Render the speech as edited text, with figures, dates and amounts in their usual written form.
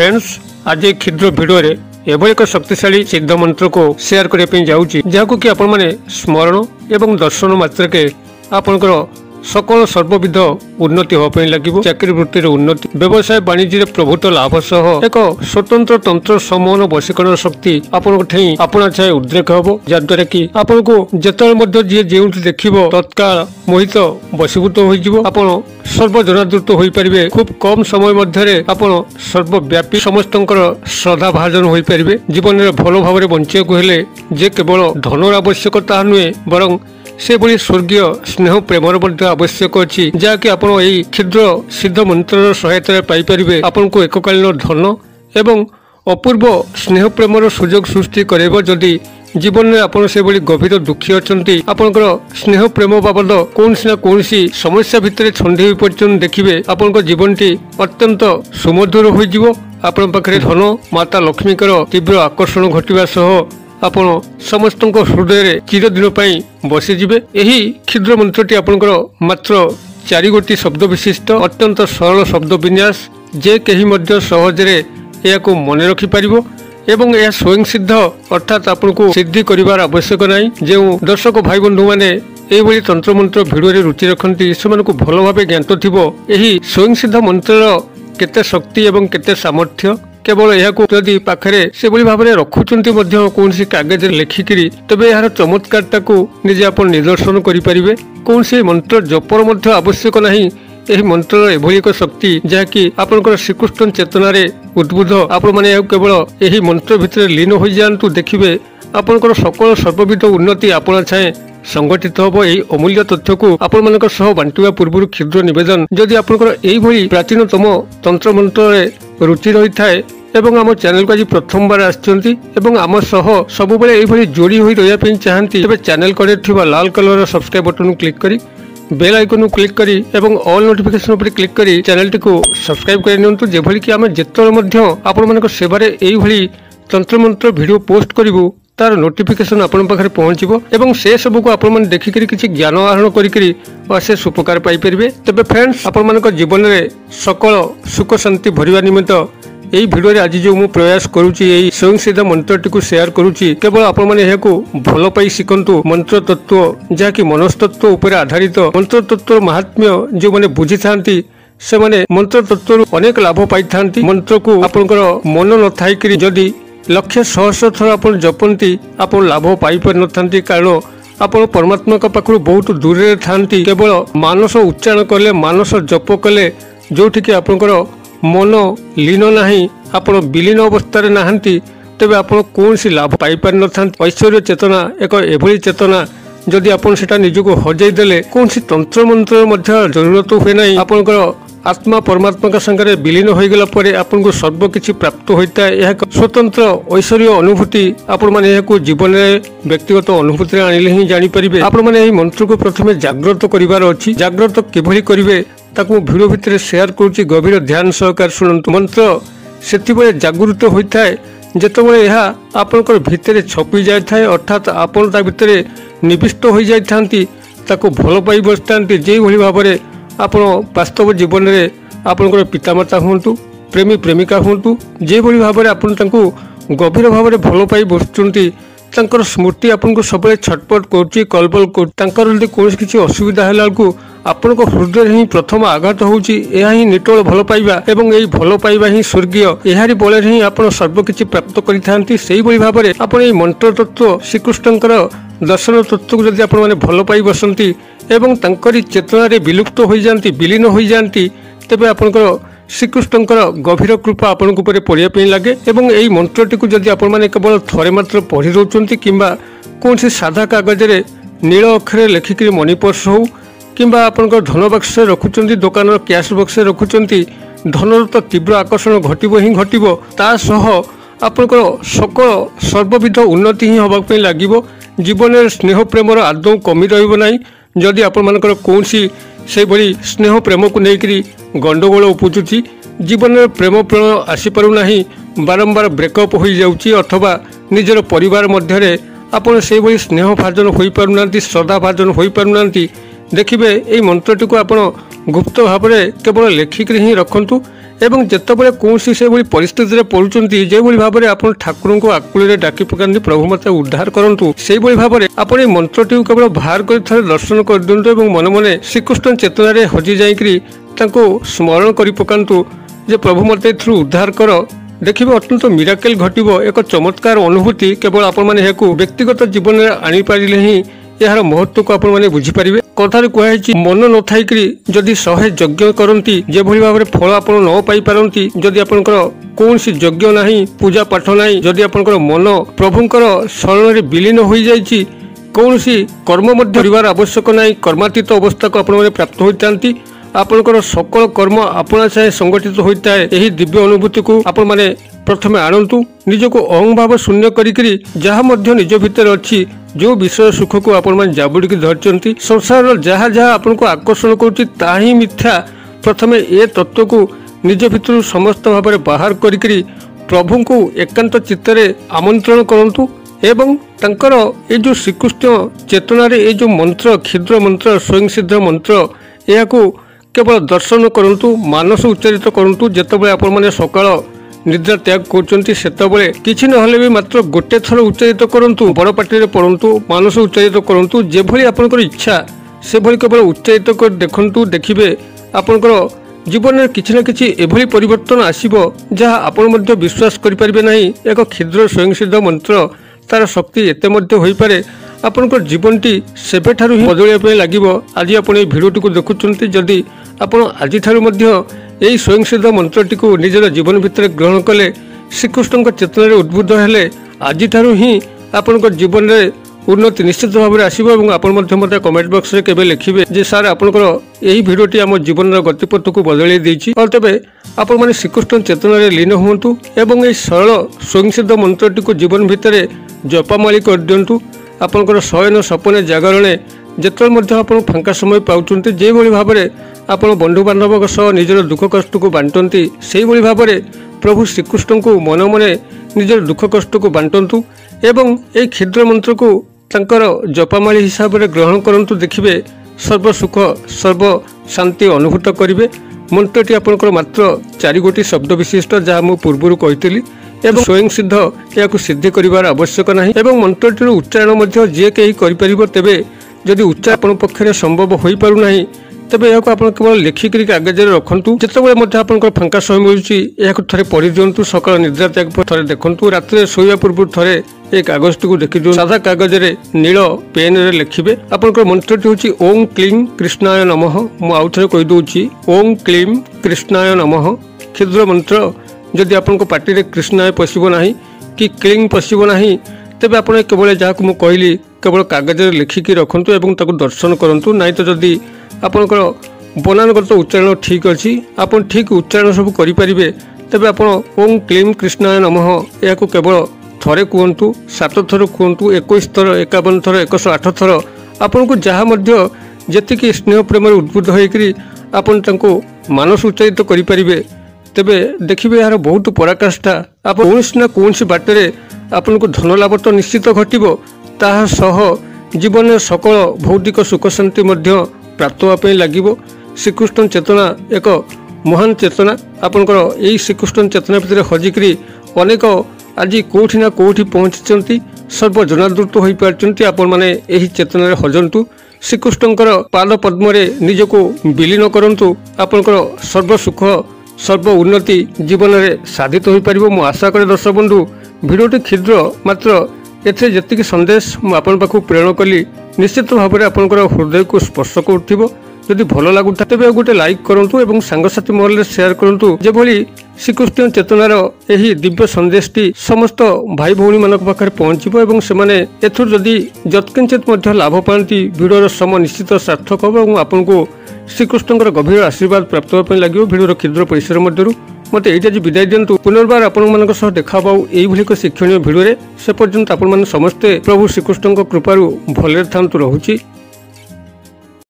Friends आज एक क्षुद्र भिडियो रे एभली एक शक्तिशाली सिद्ध मंत्र को शेयर करने जाऊँगी जहाँ कि आपण मैंने स्मरण एवं दर्शन मात्र के आपंकर सकल सर्वविध उन्नति होपाई लगे चाकरी वृत्ति उन्नति व्यवसाय वाणिज्य प्रभुत्व लाभ सह एक स्वतंत्र तंत्र समूहन वशीकरण शक्ति आपना छाए उद्रेक हम जहाद्वारा कि आपन को जिते जी जो देख तत्काल मोहित वशीभूत हो सर्वजनादृत हो पारे खूब कम समय मध्य आपन सर्वव्यापी समस्त श्रद्धा भाजन हो पारे जीवन में भल भाव बंचा हेले जे केवल धनर आवश्यकता नुहे बरं से भली स्वर्गीय स्नेह प्रेमर आवश्यक अच्छी जहाँकि आप क्षुद्र सिद्ध मंत्र सहायता पाइपर आपन को एककालीन धन एवं अपूर्व स्नेह प्रेमर सुजोग सृष्टि करेब जदि जीवन में आपन से भली गभीर दुखी अच्छा आपंकर स्नेह प्रेम बाबद कौन ना कौन समस्या भितर छंदी हो पड़ते देखिए आपन जीवन टी अत्यंत सुमधुर हो आपण पाखे धन माता लक्ष्मीकर तीव्र आकर्षण घटवा सह आपण समस्त हृदय चिरदिन बसीजे यही क्षुद्र मंत्रटी आपंकर मात्र 4 गोटी शब्द विशिष्ट अत्यंत सरल शब्द विन्यास जे कहीं सहजरे यह मन रखिपर एवं यह स्वयं सिद्ध अर्थात आपन को सिद्धि करिवार आवश्यक नहीं जो दर्शक भाई बंधु मैंने यही तंत्र मंत्र भिडियो रुचि रखती से भल भाव ज्ञात थी यही स्वयं सिद्ध मंत्र केते शक्ति एवं केते सामर्थ्य केवल यह जदि पाखे से भाव में रखुंट कौन कागज लिखिकी तेरे यार चमत्कार निजे आप निदर्शन करें कौन से मंत्र जपर आवश्यक नहीं यही मंत्र एभली एक शक्ति जहाँकि आपंकर श्रीकृष्ण चेतना उद्बुद्ध आप केवल यही मंत्र भितर लीन हो जातु देखिए आपंकर सकल सर्वविध उन्नति आपना छाए संगठित हम यही अमूल्य तथ्य को आपण बांटा पूर्व क्षुद्र निवेदन जदि आपंकर यही प्राचीनतम तंत्र मंत्र रुचि रही थाए एवं आम चैनल को आज प्रथम बार आम सब जोड़ी हो रही चाहती तेज चैनल कड़े लाल कलर सब्सक्राइब बटन क्लिक करी बेल आइकन क्लिक करी एवं ऑल नोटिफिकेशन उपर क्लिक करी चैनल टी को सब्सक्राइब कर जेभली कि आम जिते आपण सेवारे यही तंत्र मंत्र वीडियो पोस्ट करूँ तार नोटिफिकेशन आपण पाखे पहुंचो एवं से सब को आपण देखिक किसी ज्ञान आहरण करशेष उपकार पाइपर तेज फ्रेंड्स आपण जीवन में सकल सुख शांति भरवा निमित्त यही भिडियो आज जो मु प्रयास करुच्ची स्वयं सिद्ध मंत्रटी को शेयर करुच्ची केवल आपण मैंने भल पाई शिखंतु मंत्र तत्व जहाँकि मनस्तत्व उपर आधारित मंत्र तत्व महात्म्य जो मैंने बुझी था से माने मंत्र तत्व अनेक लाभ पाई था मंत्र को आपंकर मन न थी जदि लक्ष्य सहस्र थर आप जपंती आप लाभ पाई पार न था कारण आप परमात्मा पाखु बहुत दूर था केवल मानस उच्चारण कले मानस जप कले जोठिक आपंकर मन लीन नहीं आप विलीन अवस्था नहांती तेबे आप कौन सी लाभ पाई पार न था ऐश्वर्य चेतना एक एभली चेतना जदि आप निजको हजईदे कौन सी तंत्र मंत्र जरूरत हुए ना आपंकर आत्मा परमात्मा का संगे विलीन हो गला आपन को सर्वकिछि प्राप्त होता है यह स्वतंत्र ऐश्वर्य अनुभूति आपण माने जीवन में व्यक्तिगत अनुभूति आनिले ही जानीपर आपण माने मंत्र को प्रथम जागृत करिवार अछि जागृत किभली करिवे ताकू भिडियो भितर शेयर करुच्ची गभीर ध्यान सहकार शुणु मंत्र से जागृत होता है जितेबाला यह आपंकर भितर छपी जाए अर्थात आपन ता भितर निविष्ट हो जाती भल पाई बसता जो भाव में आप वास्तव जीवन में आपंकर पितामाता हूँ प्रेमी प्रेमिका हूँ जो भाव में आप गभीर भाव में भल पाई बसुँच स्मृति आपन को सब छटपट कलबल कर कौन किसी असुविधा है आपण हृदय ही प्रथम आघात होची निटोल भल पाइबा एवं यही भल पाइबा ही स्वर्गीय यारी बल ही आप सर्वकिछि प्राप्त करिथांती सेही भली भाव में आपण एही मंत्र तत्व श्रीकृष्णकर दर्शन तत्व को जदि आपण माने भल पाई बसंती एवं तंकरी चेतना रे विलुप्त हो जाती विलीन हो जाती तेबे आपनकर श्रीकृष्णकर गभीर कृपा आपण को पड़िया लगे एवं यही मंत्रटी को जदि आपण माने केवल थरे मात्र पढ़ी रोचंती किंबा कौन सी साधा कागज रे नील अक्षर लिखिक मनी पर्स हो किंबा आपनकर धन बक्स रखुंट दुकान कैश बक्स रखुंट धनर तो तीव्र आकर्षण घटब ही घटब तासह आपनकर सकल सर्वविध उन्नति ही होबाक लगे जीवन में स्नेह प्रेमर आदौ कमी रही जदि आपण कौन से भली स्नेह प्रेम को लेकर गंडगोल उपजुची जीवन में प्रेम प्रेम आसीपारूना बारंबार ब्रेकअप हो जाऊँगी अथवा निजर परिवार मध्य आपड़ से भली स्नेह भाजन हो पारुना श्रद्धा भाजन हो पारुना देखिए यही मंत्रटी को आप गुप्त भाव में केवल लेखिक ही रखु एवं जितेबाला कौन से परिस्थिति में पड़ुंट जो भाव में आप ठाकुर को आकुल डाकी पकाती प्रभु मत उद्धार करूँ से भाव में आप मंत्रटी केवल बाहर कर दर्शन कर दिंतु मन मन श्रीकृष्ण चेतन हजि जाकि स्मरण कर पकातु जे प्रभु मत उद्धार कर देखिए अत्यंत मिराकल घटो एक चमत्कार अनुभूति केवल आपण व्यक्तिगत जीवन में आनीपारे ही यार महत्व को आपने बुझीपारे कथार कहुई मन न थी जदि 100 यज्ञ करती जो भाव में फल आप न पाई पारती जदि आपंकर कौन यज्ञ ना पूजा पाठ ना जदि आपंकर मन प्रभुंकर शरण में विलीन हो जाइए कौन कर्म कर आवश्यक ना कर्मातीत अवस्था को आपने प्राप्त होती आपणकर सकल कर्म आपना चाहे संगठित होता है यही दिव्य अनुभूति को आपण माने प्रथमे आणतु निजको अहं भाव शून्य करी जहाँ मध्य निज भितर अच्छी जो विषय सुख को आपण माने जाबुड़ी धरती संसार जहाँ जहाँ आपण को आकर्षण करुच्ची ही मिथ्या प्रथमे ए तत्व को निज भितर समस्त भाव में बाहर करी प्रभु को एकांत चित्तरे आमंत्रण करंतु एवं तांकर ए जो श्रीकृष्ण चेतना रे ए जो मंत्र क्षुद्र मंत्र स्वयं सिद्ध मंत्र यह केवल दर्शन करूँ मानस उच्चारित करूँ जितेबाला आपण मैंने सकाळ निद्रा त्याग करते किसी नहले भी मात्र गोटे थर उच्चारित करूँ बड़ पार्टी पढ़ु मानस उच्चारित करूँ जो भाई आपंकर इच्छा से भाई केवल उच्चारित कर देखु देखिए आपंकर जीवन में किसी न किसी एभली परिवर्तन आसीबो जहाँ आपण विश्वास करें ना एक क्षुद्र स्वयंसिद्ध मंत्र तार शक्ति एते मध्य होई पारे आपंकर जीवन टी सेबे ठारू ही बदलिया लगे आज आप भिडियोटी को देखुंत जदि आप आज यही स्वयंसिद्ध मंत्रटी को निजर जीवन भितर ग्रहण कले श्रीकृष्ण चेतन उद्बुद्ध हेले आज ही आपंकर जीवन में उन्नति निश्चित भाव में आसो आप कमेंट बॉक्स में केवे लिखिए जे सार आपंकर यही भिडियोटी आम जीवन गतिपथ को बदल देती और तेज आपण मैंने श्रीकृष्ण चेतन में लीन हूँ एवं सरल स्वयंसिद्ध मंत्रटी को जीवन भितर जपामाली कर दिंतु आपंकर शयन सपने जागरणे जिते आप फांका समय पाँच जो भाव में आप बंधु बांधव सह निजर दुख कष्ट को बांटती से भाव में प्रभु श्रीकृष्ण को मन मने निजर दुख कष्ट को बांटतु एवं ये क्षुद्र मंत्र को तांकर जपामाली हिसाब से ग्रहण करंतु देखिए सर्व सुख सर्व शांति अनुभूत करेंगे मंत्रटी आपंकर मात्र 4 गोटी शब्द विशिष्ट जहाँ मुझे पूर्व कही एवं स्वयं सिद्ध या सिद्धि कर आवश्यक ना एवं मंत्रटीर उच्चारण जी कहीं कर तेबे जदि उच्चारण पक्षे संभव हो पारना तेबे यह केवल लिखिक कागज रखु जितेबाला आप फांका समय मिलूँ थे पढ़ी दिंतु सकाल निद्रा त्याग थे देखु रात शोवा पूर्व थे ये कागज टी देखी दिखाँ सादा कागज नील पेन रे लिखिए आपंकर मंत्रटी हूँ ओं क्लीं कृष्णाय नमः मु आउ थे कहीदे ओं क्लीं कृष्णाय नमः क्षुद्र मंत्र जदि आपण पार्टी कृष्णाय पशब ना कि क्लीं पशब ना तेज आप केवल जहाँ मुझे कहली केवल कागज लिखिकी रखु और दर्शन करूँ ना तो जदि आपंकर बनानगत उच्चारण ठीक अच्छी आप ठीक उच्चारण सब करें तेज आप ओं क्लीं कृष्णाय नमः यह केवल थरे कहतु 7 थर कहतु 21 थर 51 थर 108 थर आपन को जहाँ जी स्नेह प्रेम उद्बुद्ध होकर आपन मानस उच्चारित करें तेबे देखिए यार बहुत पराकाष्ठा आप कौन बाटर आपन को धन लाभ तो निश्चित घटो ताह जीवन में सकल भौतिक सुख शांति प्राप्त होगापी लगे श्रीकृष्ण चेतना एक महान चेतना आपंकर यही श्रीकृष्ण चेतना भितर हजिकी अनेक आज कौटी ना कौटी पहुंची सर्वजनादृत हो पार्टी आपण मैंने यही चेतन हजंतु श्रीकृष्णकर पाद पद्म निजको विलीन करंतु आपंकर सर्व सुख सर्व उन्नति जीवन में साधित हो पार मु आशा करे दर्शक बंधु भिडियोटी क्षुद्र मात्र एथे जतिक संदेश मु आपन पाखु प्रेरण कली निश्चित भाव में आपंकर हृदय को स्पर्श करुथिबो जदि भल लगुता तेज गोटे लाइक करूँ और सांगसाथी महल शेयर करूँ जो श्रीकृष्ण चेतनार यही दिव्य संदेशटी समस्त भाई भौणी मान पाखे पहुँचब और से जदि यत्किंचित लाभ पाती भिडर सम निश्चित सार्थक हम और आपन को श्रीकृष्ण गभीर आशीर्वाद प्राप्त होगा लगे भिडर क्षुद्र परिसर मध्य मत ये आज विदाय दिंतु पुनर्बार आपण देखा यही एक शिक्षणीय भिडियो से पर्यंत आपण समस्ते प्रभु श्रीकृष्ण कृपारू भले था रहुची।